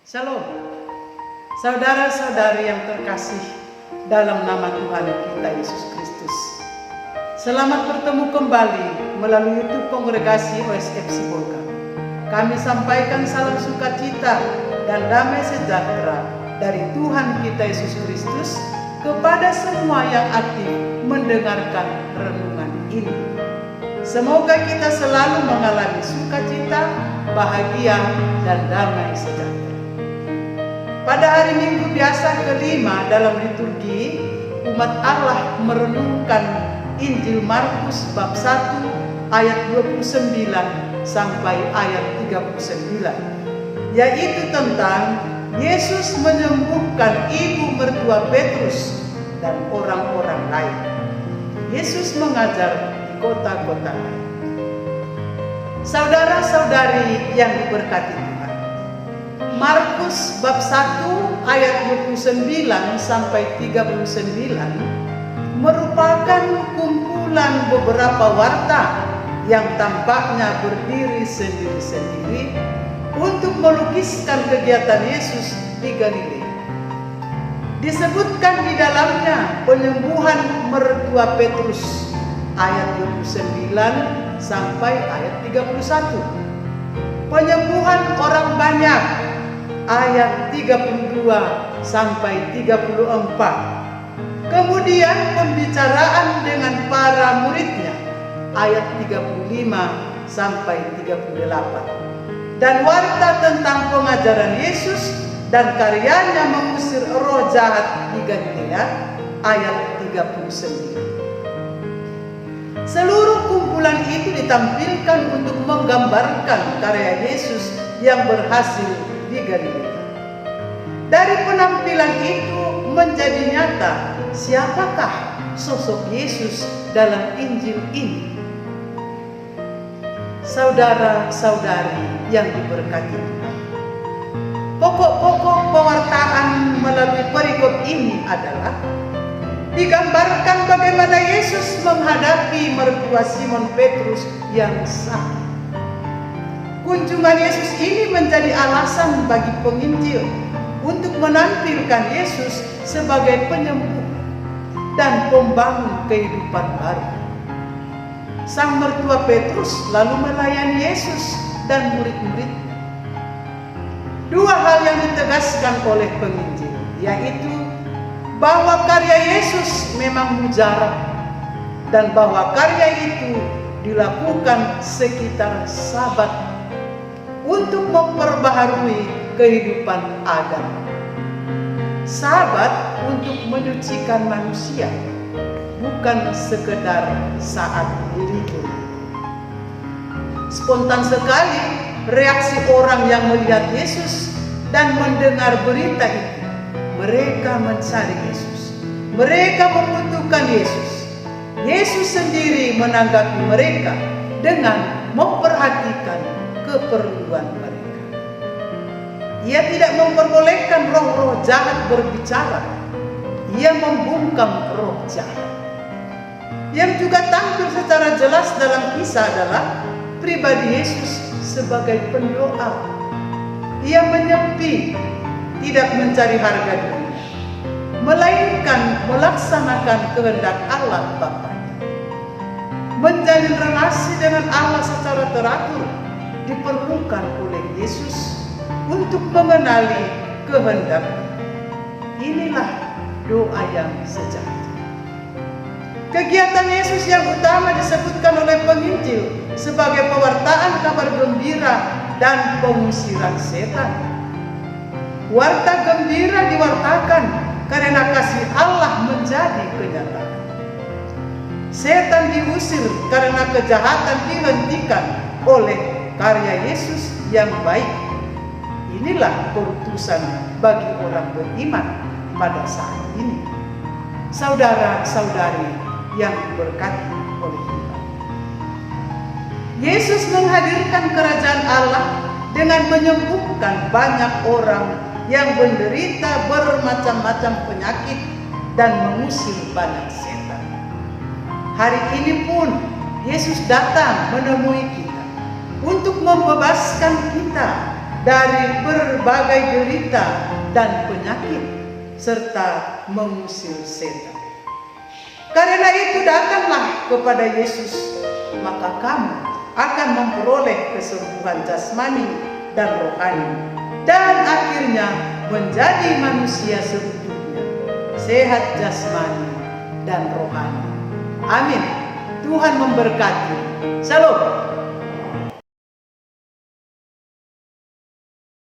Shalom, saudara-saudari yang terkasih dalam nama Tuhan kita Yesus Kristus. Selamat bertemu kembali melalui YouTube Kongregasi OSF Sibolga. Kami sampaikan salam sukacita dan damai sejahtera dari Tuhan kita Yesus Kristus kepada semua yang aktif mendengarkan renungan ini. Semoga kita selalu mengalami sukacita, bahagia, dan damai sejahtera. Pada hari Minggu biasa kelima dalam liturgi, umat Allah merenungkan Injil Markus bab 1 ayat 29 sampai ayat 39, yaitu tentang Yesus menyembuhkan ibu mertua Petrus dan orang-orang lain. Yesus mengajar di kota-kota lain. Saudara-saudari yang diberkati Tuhan, Markus bab 1 ayat 29 sampai 39 merupakan kumpulan beberapa warta yang tampaknya berdiri sendiri-sendiri untuk melukiskan kegiatan Yesus di Galilea. Disebutkan di dalamnya penyembuhan mertua Petrus ayat 29 sampai ayat 31. Penyembuhan orang banyak ayat 32 sampai 34. Kemudian pembicaraan dengan para muridnya ayat 35 sampai 38. Dan warta tentang pengajaran Yesus dan karyanya mengusir roh jahat di Galilea ayat 39. Seluruh kumpulan itu ditampilkan untuk menggambarkan karya Yesus yang berhasil di Galilea. Dari penampilan itu menjadi nyata siapakah sosok Yesus dalam Injil ini. Saudara-saudari yang diberkati Tuhan, pokok-pokok pewartaan melalui perikop ini adalah digambarkan bagaimana Yesus menghadapi mertua Simon Petrus yang sakit. Kunjungan Yesus ini menjadi alasan bagi penginjil untuk menampilkan Yesus sebagai penyembuh dan pembangun kehidupan baru. Sang mertua Petrus lalu melayani Yesus dan murid-muridnya. Dua hal yang ditegaskan oleh penginjil, yaitu bahwa karya Yesus memang mujarab dan bahwa karya itu dilakukan sekitar Sabat untuk memperbaharui kehidupan Adam. Sabat untuk menyucikan manusia, bukan sekedar saat libur. Spontan sekali reaksi orang yang melihat Yesus dan mendengar berita itu. Mereka mencari Yesus. Mereka membutuhkan Yesus. Yesus sendiri menanggapi mereka dengan memperhatikan keperluan mereka. Ia tidak memperbolehkan roh-roh jahat berbicara. Ia membungkam roh jahat. Yang juga tampil secara jelas dalam kisah adalah pribadi Yesus sebagai pendoa. Ia menyepi, tidak mencari harga diri, melainkan melaksanakan kehendak Allah Bapanya. Menjalin relasi dengan Allah secara teratur diperlukan oleh Yesus untuk mengenali kehendak. Inilah doa yang sejati. Kegiatan Yesus yang utama disebutkan oleh penginjil sebagai pewartaan kabar gembira dan pengusiran setan. Warta gembira diwartakan karena kasih Allah menjadi kenyataan. Setan diusir karena kejahatan dihentikan oleh karya Yesus yang baik. Inilah keputusan bagi orang beriman pada saat ini. Saudara-saudari yang diberkati oleh Tuhan, Yesus menghadirkan kerajaan Allah dengan menyembuhkan banyak orang yang menderita bermacam-macam penyakit dan mengusir banyak setan. Hari ini pun Yesus datang menemui kita untuk membebaskan kita dari berbagai derita dan penyakit, serta mengusir setan. Karena itu datanglah kepada Yesus, maka kamu akan memperoleh kesembuhan jasmani dan rohani, dan akhirnya menjadi manusia seutuhnya, sehat jasmani dan rohani. Amin. Tuhan memberkati. Shalom.